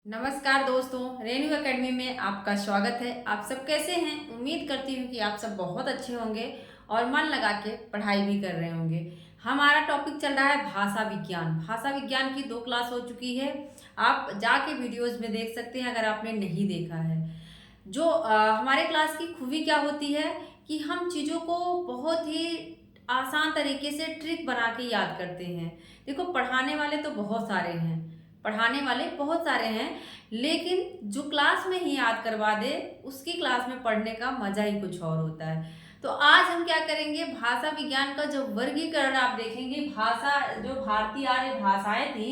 नमस्कार दोस्तों, रेणु एकेडमी में आपका स्वागत है। आप सब कैसे हैं? उम्मीद करती हूँ कि आप सब बहुत अच्छे होंगे और मन लगा के पढ़ाई भी कर रहे होंगे। हमारा टॉपिक चल रहा है भाषा विज्ञान। भाषा विज्ञान की 2 क्लास हो चुकी है। आप जाके वीडियोस में देख सकते हैं अगर आपने नहीं देखा है। जो हमारे क्लास की खूबी क्या होती है कि हम चीज़ों को बहुत ही आसान तरीके से ट्रिक बना के याद करते हैं। देखो, पढ़ाने वाले बहुत सारे हैं, लेकिन जो क्लास में ही याद करवा दे उसकी क्लास में पढ़ने का मजा ही कुछ और होता है। तो आज हम क्या करेंगे, भाषा विज्ञान का जो वर्गीकरण आप देखेंगे। भाषा जो भारतीय आर्य भाषाएं थी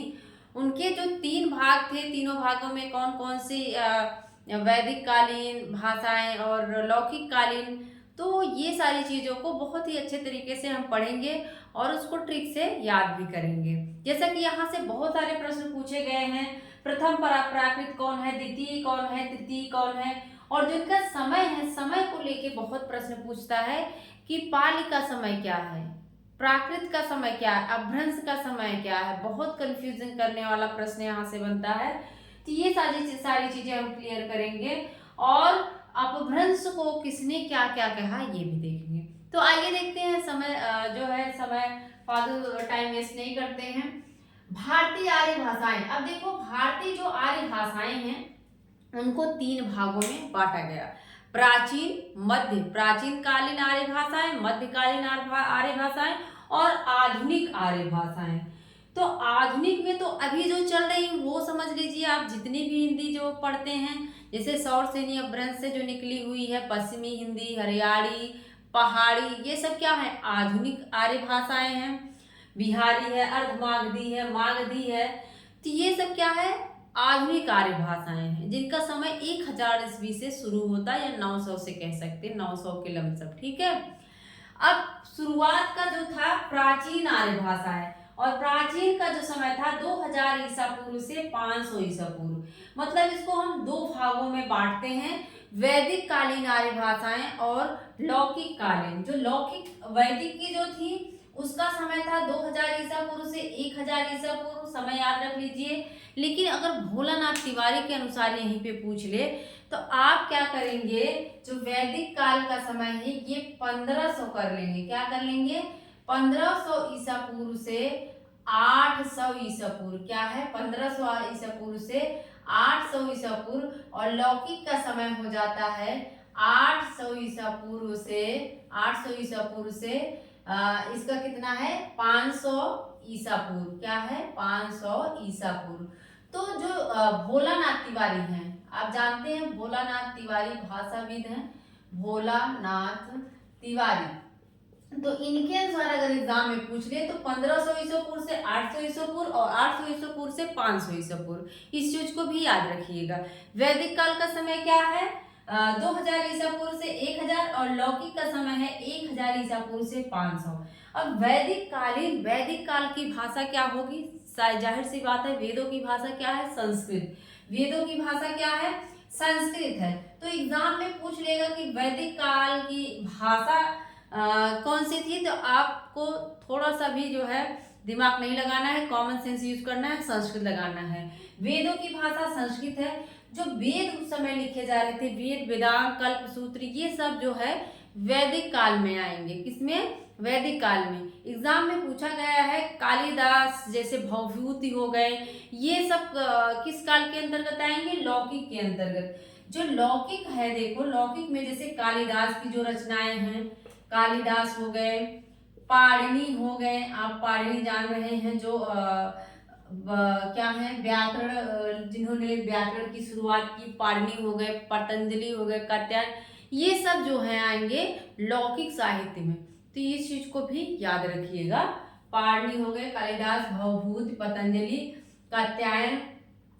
उनके जो 3 भाग थे, तीनों भागों में कौन कौन सी वैदिक कालीन भाषाएं और लौकिक कालीन, तो ये सारी चीज़ों को बहुत ही अच्छे तरीके से हम पढ़ेंगे और उसको ट्रिक से याद भी करेंगे। जैसा कि यहाँ से बहुत सारे प्रश्न पूछे गए हैं। प्रथम प्राकृत कौन है, द्वितीय कौन है, तृतीय कौन है, और जो इनका समय है, समय को लेके बहुत प्रश्न पूछता है कि पाली का समय क्या है, प्राकृत का समय क्या है, अपभ्रंश का समय क्या है। बहुत कंफ्यूजन करने वाला प्रश्न यहाँ से बनता है। तो ये सारी चीजें हम क्लियर करेंगे और अपभ्रंश को किसने क्या क्या कहा ये भी देखेंगे। तो आइए देखते हैं। समय फालतू टाइम वेस्ट नहीं करते हैं। भारतीय आर्य भाषाएं। अब देखो, भारतीय जो आर्य भाषाएं हैं उनको 3 भागों में बांटा गया। प्राचीन, मध्य, प्राचीन कालीन आर्य भाषाएं, मध्यकालीन आर्य भाषाएं और आधुनिक आर्य भाषाएं। तो आधुनिक में तो अभी जो चल रही वो समझ लीजिए आप, जितनी भी हिंदी जो पढ़ते हैं, जैसे सौर सेनी अपभ्रंश से जो निकली हुई है, पश्चिमी हिंदी, हरियाणी, पहाड़ी, ये सब क्या है, आधुनिक आर्य भाषाएं हैं। बिहारी है, अर्धमागधी है, मागधी है, तो ये सब क्या है, आधुनिक आर्य भाषाएं हैं, जिनका समय 1000 ईस्वी से शुरू होता है या 900 से कह सकते हैं, 900 के लमसम। ठीक है। अब शुरुआत का जो था प्राचीन आर्य भाषा है, और प्राचीन का जो समय था 2000 ईसा पूर्व से 500 ईसा पूर्व। मतलब इसको हम 2 भागों में बांटते हैं, वैदिक कालीन आर्य भाषाएं और लौकिक कालीन। जो लौकिक वैदिक की जो थी उसका समय था 2000 ईसा पूर्व से 1000 ईसा पूर्व, समय याद रख लीजिए। लेकिन अगर भोलानाथ तिवारी के अनुसार यहीं पे पूछ ले तो आप क्या करेंगे, जो वैदिक काल का समय है ये 1500 कर लेंगे। क्या कर लेंगे, 1500 ईसा पूर्व से 800 ईसा पूर्व। क्या है, 1500 ईसा पूर्व से 800 ईसा पूर्व। और लौकिक का समय हो जाता है 800 ईसा पूर्व से 800 ईसा पूर्व से इसका कितना है, 500 ईसा पूर्व। क्या है, 500 ईसा पूर्व। तो जो भोलानाथ तिवारी हैं, आप जानते हैं भोलानाथ तिवारी भाषाविद हैं, भोलानाथ तिवारी। तो इनके अनुसार अगर एग्जाम में पूछ ले तो 1500 ईसा पूर्व से 800 ईसा पूर्व और 800 ईसा पूर्व से 500 ईसा पूर्व, इस चीज को भी याद रखिएगा। वैदिक काल का समय क्या है, 2000 ईसा पूर्व से 1000, और लौकिक का समय है 1000 ईसा पूर्व से 500। अब वैदिक काल की भाषा क्या होगी, जाहिर सी बात है, वेदों की भाषा क्या है, संस्कृत। वेदों की भाषा क्या है, संस्कृत है। तो एग्जाम में पूछ लेगा कि वैदिक काल की भाषा कौन सी थी, तो आपको थोड़ा सा भी जो है दिमाग नहीं लगाना है, कॉमन सेंस यूज करना है, संस्कृत लगाना है। वेदों की भाषा संस्कृत है। जो वेद उस समय लिखे जा रहे थे, वेद, वेदांग, कल्प सूत्र, ये सब जो है वैदिक काल में आएंगे। किसमें, वैदिक काल में। एग्जाम में पूछा गया है कालिदास जैसे भवभूति हो गए, ये सब किस काल के अंतर्गत आएंगे, लौकिक के अंतर्गत। जो लौकिक है, देखो लौकिक में जैसे कालिदास की जो रचनाएं हैं, कालिदास हो गए, पाणिनि हो गए, आप पाणिनि जान रहे हैं, जो क्या है, व्याकरण, जिन्होंने व्याकरण की शुरुआत की, पाणिनि हो गए, पतंजलि हो गए, कात्यायन, ये सब जो है आएंगे लौकिक साहित्य में। तो इस चीज को भी याद रखिएगा। पाणिनि हो गए, कालिदास, भवभूति, पतंजलि, कात्यायन,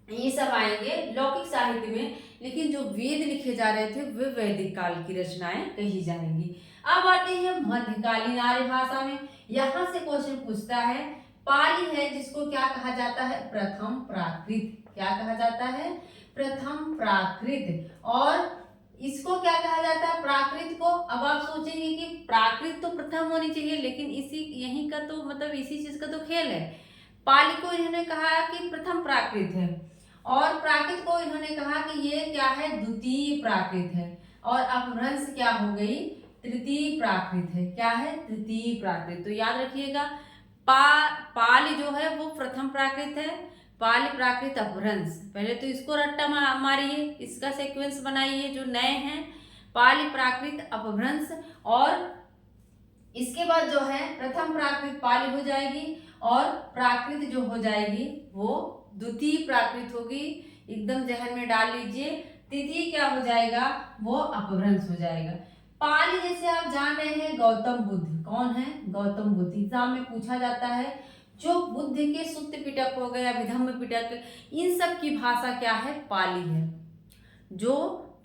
ये सब आएंगे लौकिक साहित्य में। लेकिन जो वेद लिखे जा रहे थे वे वैदिक काल की रचनाएं कही जाएंगी। अब आते हैं मध्यकालीन आर्य भाषा में। यहां से क्वेश्चन पूछता है, पाली है जिसको क्या कहा जाता है, प्रथम प्राकृत। क्या कहा जाता है, प्रथम प्राकृत। और इसको क्या कहा जाता है, प्राकृत को। अब आप सोचेंगे कि प्राकृत तो प्रथम होनी चाहिए, लेकिन इसी यही का तो मतलब इसी चीज का तो खेल है। पाली को इन्होंने कहा कि प्रथम प्राकृत है, और प्राकृत को हमने कहा कि ये क्या है, द्वितीय प्राकृत है, और अपभ्रंश क्या हो गई, तृतीय प्राकृत है। क्या है, तृतीय प्राकृत। तो याद रखिएगा, पाल जो है वो प्रथम प्राकृत है, पाल प्राकृत अपभ्रंश। पहले तो इसको रट्टा मारिए, इसका सीक्वेंस बनाइए जो नए हैं, पाल प्राकृत अपभ्रंश, और इसके बाद जो है प्रथम प्राकृत पाली हो जाएगी, और प्राकृत जो हो जाएगी वो द्वितीय प्राकृत होगी। एकदम जहन में डाल लीजिए। तृतीय क्या हो जाएगा, वो अपभ्रंश हो जाएगा। पाली जैसे आप जान रहे हैं गौतम बुद्ध, कौन है, गौतम बुद्ध। एग्जाम में पूछा जाता है, जो बुद्ध के सुत्त पिटक हो गए, अभिधम्म पिटक, इन सब की भाषा क्या है, पाली है। जो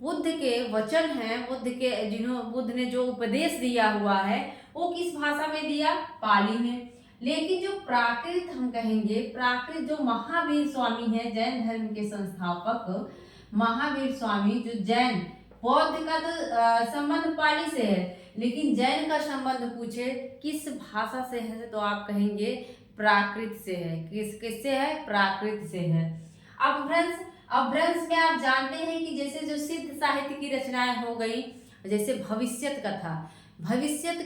बुद्ध के वचन हैं, बुद्ध ने जो उपदेश दिया हुआ है वो किस भाषा में दिया, पाली में। लेकिन जो प्राकृत हम कहेंगे, प्राकृत जो महावीर स्वामी है, जैन धर्म के संस्थापक महावीर स्वामी, जो जैन, बौद्ध का तो संबंध पाली से है, लेकिन जैन का संबंध पूछे किस भाषा से है तो आप कहेंगे प्राकृत से है। किससे है, प्राकृत से है। अपभ्रंश में आप जानते हैं कि जैसे जो सिद्ध साहित्य की रचनाएं हो गई, जैसे भविष्यत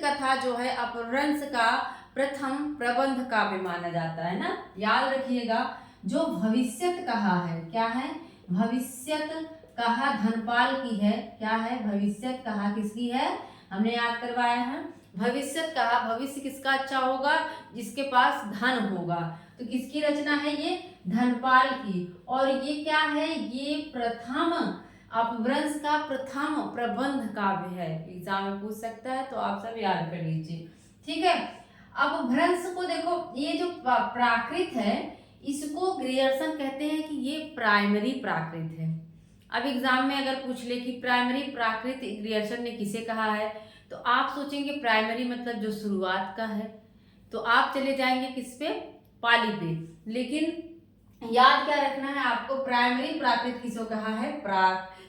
कथा जो है अपभ्रंश का प्रथम प्रबंध काव्य माना जाता है ना। याद रखिएगा, जो भविष्यत कहा है, क्या है, भविष्यत कहा धनपाल की है। क्या है, भविष्यत कहा किसकी है, हमने याद करवाया है। भविष्यत कहा, भविष्य किसका अच्छा होगा, जिसके पास धन होगा। तो किसकी रचना है ये, धनपाल की। और ये क्या है, ये प्रथम अपभ्रंश का प्रथम प्रबंध काव्य है। एग्जाम में पूछ सकता है, तो आप सब याद कर लीजिए, ठीक है। अपभ्रंश को देखो, ये जो प्राकृत है इसको ग्रियर्सन कहते हैं कि ये प्राइमरी प्राकृत है। अब एग्जाम में अगर पूछ ले कि प्राइमरी प्राकृत ग्रियर्सन ने किसे कहा है, तो आप सोचेंगे प्राइमरी मतलब जो शुरुआत का है, तो आप चले जाएंगे किस पे, पाली पे। लेकिन याद क्या रखना है आपको, प्राइमरी प्राकृत किसको कहा है,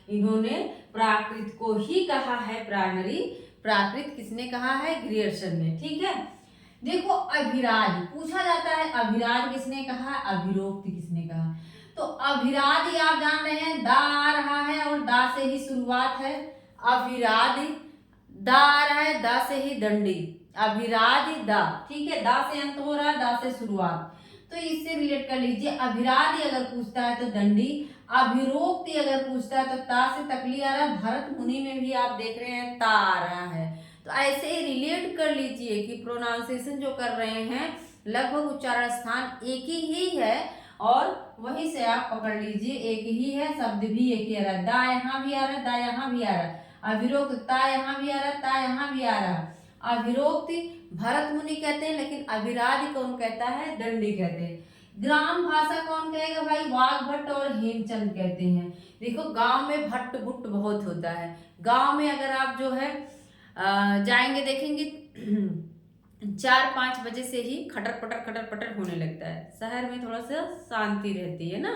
इन्होंने प्राकृत को ही कहा है। प्राइमरी प्राकृत किसने कहा है, ग्रियर्सन ने, ठीक है। देखो अभिराज पूछा जाता है, अभिराज किसने कहा, अभिरोक्ति किसने कहा। तो अभिराज आप जान रहे हैं, दा आ रहा है और दा से ही शुरुआत है। अभिराज दा आ रहा है, दा से ही दंडी, अभिराज दा, ठीक है, दा से अंत हो रहा है, दा से शुरुआत। तो इससे रिलेट कर लीजिए, अभिराज अगर पूछता है तो दंडी, अभिरोक्ति अगर पूछता है तो ता से तकली आ रहा है। भरत मुनि में भी आप देख रहे हैं ता आ रहा है। तो ऐसे ही रिलेट कर लीजिए कि प्रोनाउंसिएशन जो कर रहे हैं लगभग उच्चारण स्थान एक ही है, और वहीं से आप पकड़ लीजिए एक ही है, शब्द भी एक ही आ रहा है। दा यहाँ भी आ रहा है, दा यहाँ भी आ रहा है। अभिरोक्त ता यहाँ भी आ रहा है, ता यहाँ भी आ रहा है। अभिरोक्ति भरत मुनि कहते हैं, लेकिन अभिराज कौन कहता है, दंडी कहते हैं। ग्राम भाषा कौन कहेगा भाई, वाघ भट्ट और हेमचंद कहते हैं। देखो गांव में भट्ट बुट्ट बहुत होता है। गांव में अगर आप जो है जाएंगे देखेंगे 4-5 बजे से ही खटर पटर होने लगता है। शहर में थोड़ा सा शांति रहती है ना,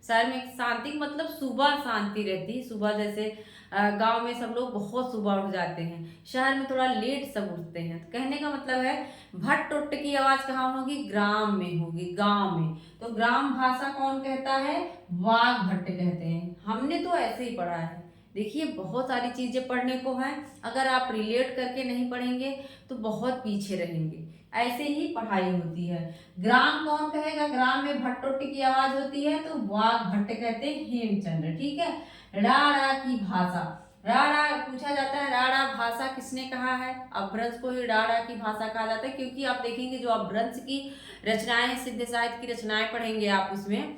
शहर में शांति मतलब सुबह शांति रहती है। सुबह जैसे गांव में सब लोग बहुत सुबह उठ जाते हैं, शहर में थोड़ा लेट सब उठते हैं। तो कहने का मतलब है भट्ट उट्ट की आवाज कहाँ होगी, ग्राम में होगी, गांव में। तो ग्राम भाषा कौन कहता है, वाघ भट्ट कहते हैं। हमने तो ऐसे ही पढ़ा है। देखिए बहुत सारी चीजें पढ़ने को है, अगर आप रिलेट करके नहीं पढ़ेंगे तो बहुत पीछे रहेंगे। ऐसे ही पढ़ाई होती है। ग्राम कौन कहेगा, ग्राम में भट्टोट की आवाज होती है तो वाघ भट्ट कहते हैं, हेमचंद्र, ठीक है। राड़ा की भाषा, राड़ा पूछा जाता है, राड़ा भाषा किसने कहा है, अपभ्रंश को ही राड़ा की भाषा कहा जाता है। क्योंकि आप देखेंगे जो अपभ्रंश की रचनाएं, सिद्ध साहित्य की रचनाएं पढ़ेंगे आप, उसमें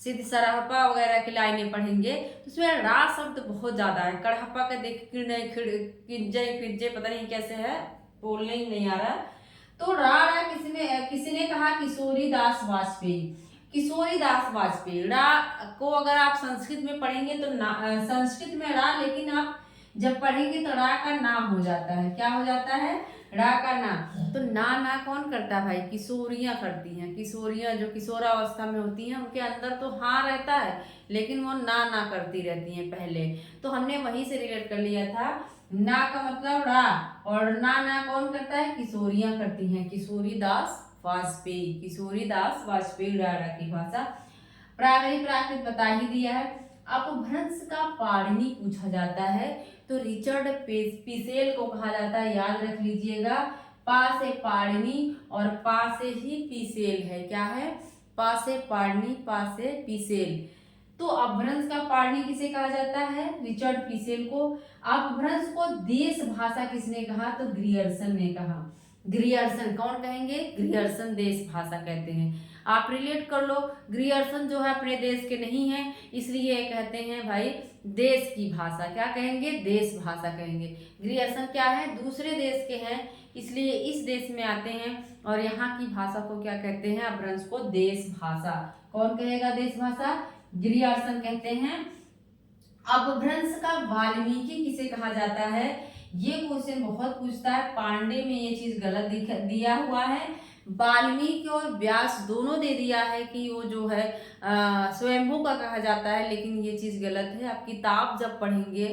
सिद्ध सरहपा वगैरह की लाइनें पढ़ेंगे तो उसमें रा शब्द बहुत ज्यादा है। कड़हपा का देख किंजय पता नहीं कैसे है, बोलने ही नहीं आ रहा। तो रा किसी ने कहा, किशोरी दास वाजपेयी, किशोरी दास वाजपेयी। रा को अगर आप संस्कृत में पढ़ेंगे तो संस्कृत में रा, लेकिन आप जब पढ़ेंगे तो रा का ना हो जाता है। क्या हो जाता है, रा का ना। तो ना कौन करता है भाई, किशोरियां करती हैं। किशोरियां जो किशोरावस्था में होती हैं उनके अंदर तो हाँ रहता है, लेकिन वो ना करती रहती हैं पहले। तो हमने वहीं से रिलेट कर लिया था, ना का मतलब रा, और ना कौन करता है, किशोरियां करती हैं। किशोरी दास वाजपेयी, किशोरी दास वाजपेयी राड़ा की भाषा। प्राइमरी प्राकृत बता ही दिया है। अपभ्रंश का पाणिनि पूछा जाता है तो रिचर्ड पिसेल को कहा जाता है, याद रख लीजिएगा। पा से पाणिनि और पा से ही पिसेल है, क्या है, पा से पाणिनि पा से पिसेल। तो अपभ्रंश का पाणिनि किसे कहा जाता है, रिचर्ड पिसेल को। अपभ्रंश को देश भाषा किसने कहा, तो ग्रियर्सन ने कहा। ग्रियर्सन कौन कहेंगे, ग्रियर्सन देश भाषा कहते हैं। आप रिलेट कर लो, ग्रियर्सन जो है अपने देश के नहीं है, इसलिए कहते हैं भाई देश की भाषा, क्या कहेंगे, देश भाषा कहेंगे। ग्रियर्सन क्या है, दूसरे देश के हैं, इसलिए इस देश में आते हैं और यहाँ की भाषा को क्या कहते हैं, अपभ्रंश को देश भाषा। कौन कहेगा देश भाषा, ग्रियर्सन कहते हैं। अपभ्रंश का वाल्मीकि किसे कहा जाता है, ये क्वेश्चन बहुत पूछता है, पांडे में ये चीज गलत दिया हुआ है। वाल्मीकि और व्यास दोनों दे दिया है कि वो जो है स्वयंभू का कहा जाता है, लेकिन ये चीज गलत है। आप किताब जब पढ़ेंगे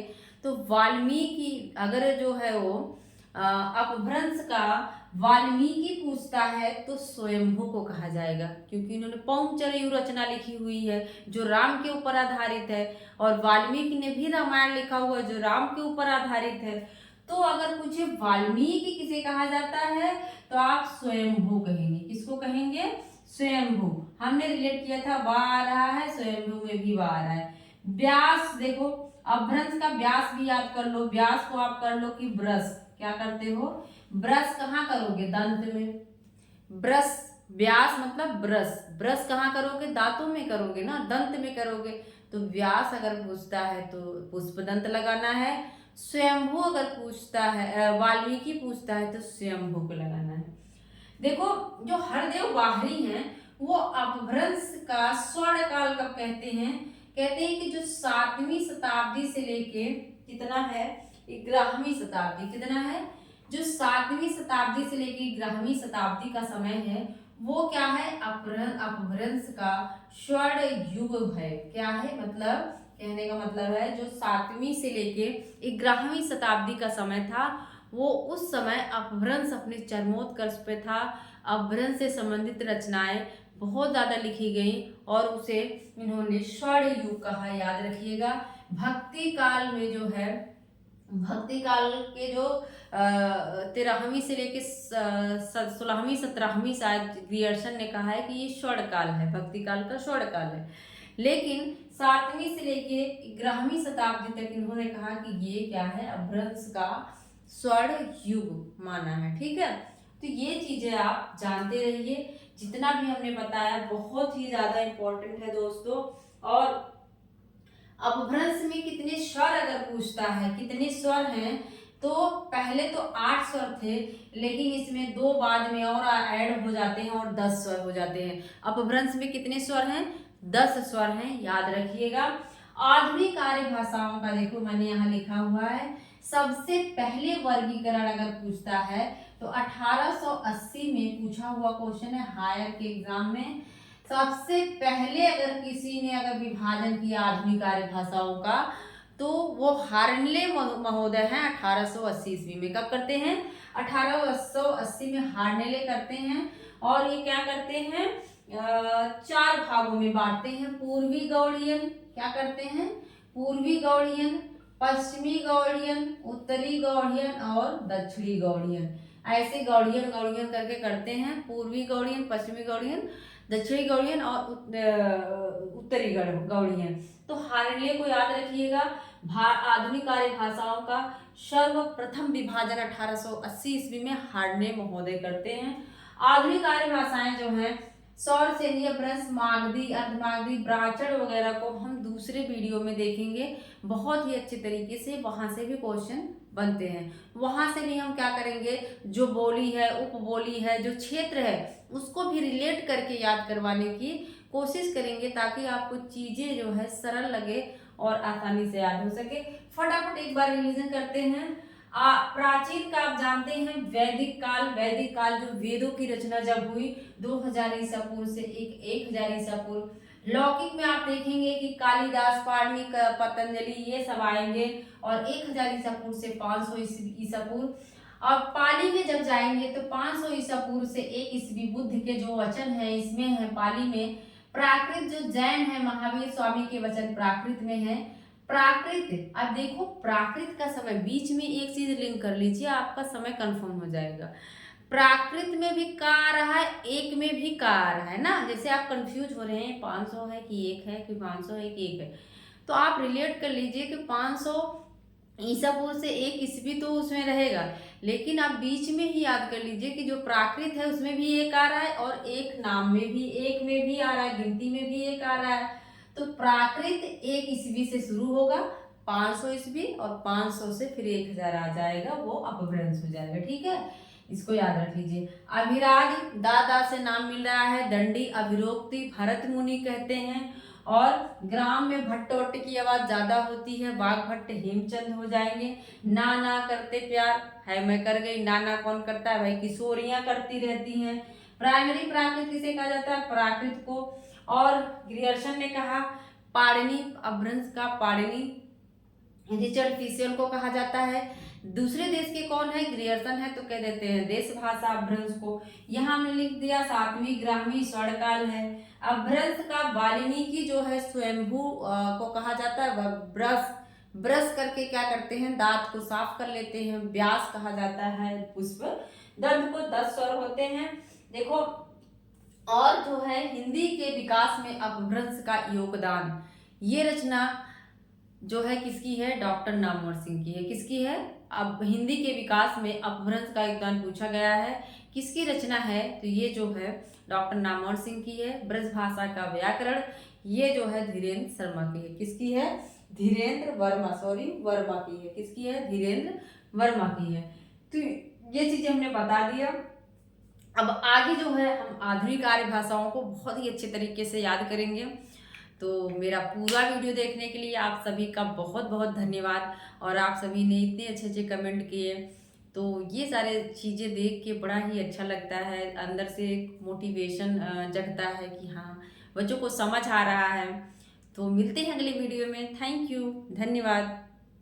तो वाल्मीकि अगर जो है वो अपभ्रंश का वाल्मीकि पूछता है तो स्वयंभू को कहा जाएगा, क्योंकि इन्होंने पौंचरयु रचना लिखी हुई है जो राम के ऊपर आधारित है, और वाल्मीकि ने भी रामायण लिखा हुआ है जो राम के ऊपर आधारित है। तो अगर पूछे वाल्मीकि किसे कहा जाता है तो आप स्वयंभू कहेंगे, किसको कहेंगे, स्वयंभू। हमने रिलेट किया था, वा आ रहा है, स्वयंभू में भी वा आ रहा है। व्यास देखो, अपभ्रंश का व्यास भी याद कर लो, व्यास को आप कर लो कि ब्रश, क्या करते हो, ब्रश कहाँ करोगे, दंत में। ब्रश, व्यास मतलब ब्रश, ब्रश कहाँ करोगे, दांतों में करोगे ना, दंत में करोगे। तो व्यास अगर पूछता है तो पुष्पदंत लगाना है। स्वयंभू अगर पूछता है, वाल्मीकि पूछता है तो स्वयंभू को लगाना है। देखो जो हरदेव बाहरी हैं वो अपभ्रंश का स्वर्ण काल कब कहते हैं, कहते हैं कि जो 7वीं शताब्दी से लेके कितना है, 11वीं शताब्दी, कितना है, जो 7वीं शताब्दी से लेके 11वीं शताब्दी का समय है वो क्या है, अपभ्रंश का स्वर्ण युग है। क्या है, मतलब कहने का मतलब है जो 7वीं से लेके 11वीं शताब्दी का समय था वो उस समय अपभ्रंश अपने चरमोत्कर्ष पे था। अपभ्रंश से संबंधित रचनाएं बहुत ज्यादा लिखी गई और उसे इन्होंने स्वर्ण युग कहा, याद रखिएगा। भक्ति काल में जो है, भक्ति काल के जो 13वीं से लेके 16वीं 17वीं शायद ग्रियर्सन ने कहा है कि ये स्वर्ण काल है, भक्ति काल का स्वर्ण काल है। लेकिन 7वीं से लेके 11वीं शताब्दी तक इन्होंने कहा कि ये क्या है, अपभ्रंश का स्वर्ण युग माना है, ठीक है। तो ये चीजें आप जानते रहिए, जितना भी हमने बताया बहुत ही ज्यादा इंपॉर्टेंट है दोस्तों। और अपभ्रंश में कितने स्वर अगर पूछता है, कितने स्वर हैं, तो पहले तो 8 स्वर थे, लेकिन इसमें 2 बाद में और ऐड हो जाते हैं और 10 स्वर हो जाते हैं। अपभ्रंश में कितने स्वर हैं, 10 स्वर हैं, याद रखिएगा। आधुनिक आर्य भाषाओं का देखो मैंने यहाँ लिखा हुआ है, सबसे पहले वर्गीकरण अगर पूछता है तो 1880 में पूछा हुआ क्वेश्चन है हायर के एग्जाम में। सबसे पहले अगर किसी ने अगर विभाजन किया आधुनिक आर्य भाषाओं का तो वो हार्नले महोदय हैं 1880 ईस्वी में। कब करते हैं, 1880 में हार्नले करते हैं। और ये क्या करते हैं, 4 भागों में बांटते हैं। पूर्वी गौड़ियन, क्या करते हैं, पूर्वी गौड़ियन, पश्चिमी गौड़ियन, उत्तरी गौड़ियन और दक्षिणी गौड़ियन। ऐसे गौड़ियन गौड़ियन करके करते हैं, पूर्वी गौड़ियन, पश्चिमी गौड़ियन, दक्षिणी गौड़ियन और उत्तरी गौड़ियन। तो हार्नले को याद रखिएगा। आधुनिक आर्य भाषाओं का सर्वप्रथम विभाजन 1880 ईस्वी में हार्नले महोदय करते हैं। आधुनिक आर्य भाषाएं जो हैं सौर सेनी, अपभ्रंश, मागधी, अर्धमागधी, ब्राह्मण वगैरह को हम दूसरे वीडियो में देखेंगे बहुत ही अच्छे तरीके से। वहां से भी क्वेश्चन बनते हैं, वहां से भी हम क्या करेंगे, जो बोली है, उपबोली है, जो क्षेत्र है उसको भी रिलेट करके याद करवाने की कोशिश करेंगे, ताकि आपको चीजें जो है सरल लगे और आसानी से याद हो सके। फटाफट एक बार रिवीजन करते हैं। प्राचीन का आप जानते हैं वैदिक काल। वैदिक काल जो वेदों की रचना जब हुई 2000 ईसा पूर्व से 1000 ईसा पूर्व। लौकिक में आप देखेंगे कि कालिदास, पाणिनि, पतंजलि ये सब आएंगे और 1000 ईसा पूर्व से 500 ईसा पूर्व। और पाली में जब जाएंगे तो 500 ईसा पूर्व से 1 ईस्वी बुद्ध के जो वचन है इसमें है पाली में प्राकृत जो जैन है महावीर स्वामी के वचन प्राकृत में है। प्राकृत, अब देखो प्राकृत का समय, बीच में एक चीज लिंक कर लीजिए, आपका समय कंफर्म हो जाएगा। प्राकृत में भी का आ रहा है, एक में भी का आ रहा है ना। जैसे आप कंफ्यूज हो रहे हैं 500 है कि 1 है, कि 500 है कि 1 है, तो आप रिलेट कर लीजिए कि 500 ईसा पूर्व से 1 ईस्वी तो उसमें रहेगा, लेकिन आप बीच में ही याद कर लीजिए कि जो प्राकृत है उसमें भी 1 आ रहा है, और एक नाम में भी 1 में भी आ रहा है, गिनती में भी 1 आ रहा है। तो प्राकृत 1 ईस्वी से शुरू होगा, 500 ईस्वी, और 500 से फिर 1000 आ जाएगा, वो अपभ्रंश हो जाएगा। ठीक है, इसको याद रख लीजिए। अभिराज दादा से नाम मिल रहा है, दंडी अभिरोक्ति भरत मुनि कहते हैं, और ग्राम में भट्ट वट्ट की आवाज ज्यादा होती है, बाघ भट्ट हेमचंद हो जाएंगे। ना ना करते प्यार है, मैं कर गई, ना ना कौन करता है भाई, किशोरियां करती रहती हैं। प्राइमरी प्राकृत किसे कहा जाता है, प्राकृत को। और ग्रियर्सन ने कहा पाणिनि अपभ्रंश का पाणिनि रिचर्ड फिशर को कहा जाता है। दूसरे देश के कौन है, ग्रियर्सन है, तो कह देते हैं देश भाषा अपभ्रंश को। यहाँ हमने लिख दिया 7वीं ग्रामी स्वर्णकाल है। अपभ्रंश का वाल्मीकि जो है स्वयंभू को कहा जाता है। वह ब्रश ब्रश करके क्या करते हैं, दांत को साफ कर लेते हैं। व्यास कहा जाता है पुष्प दंत को, 10 स्वर होते हैं। देखो, और जो है हिंदी के विकास में अपभ्रंश का योगदान, ये रचना जो है किसकी है, डॉक्टर नामवर सिंह की है। किसकी है, अब हिंदी के विकास में अपभ्रंश का योगदान पूछा गया है, किसकी रचना है, तो ये जो है डॉक्टर नामवर सिंह की है। ब्रज भाषा का व्याकरण, ये जो है धीरेन्द्र शर्मा की है। किसकी है, धीरेन्द्र वर्मा, सॉरी वर्मा की है। किसकी है, धीरेन्द्र वर्मा की है। तो ये चीजें हमने बता दिया। अब आगे जो है हम आधुनिक आर्य भाषाओं को बहुत ही अच्छे तरीके से याद करेंगे। तो मेरा पूरा वीडियो देखने के लिए आप सभी का बहुत बहुत धन्यवाद, और आप सभी ने इतने अच्छे अच्छे कमेंट किए। तो ये सारे चीज़ें देख के बड़ा ही अच्छा लगता है, अंदर से एक मोटिवेशन जगता है कि हाँ बच्चों को समझ आ रहा है। तो मिलते हैं अगले वीडियो में। थैंक यू, धन्यवाद।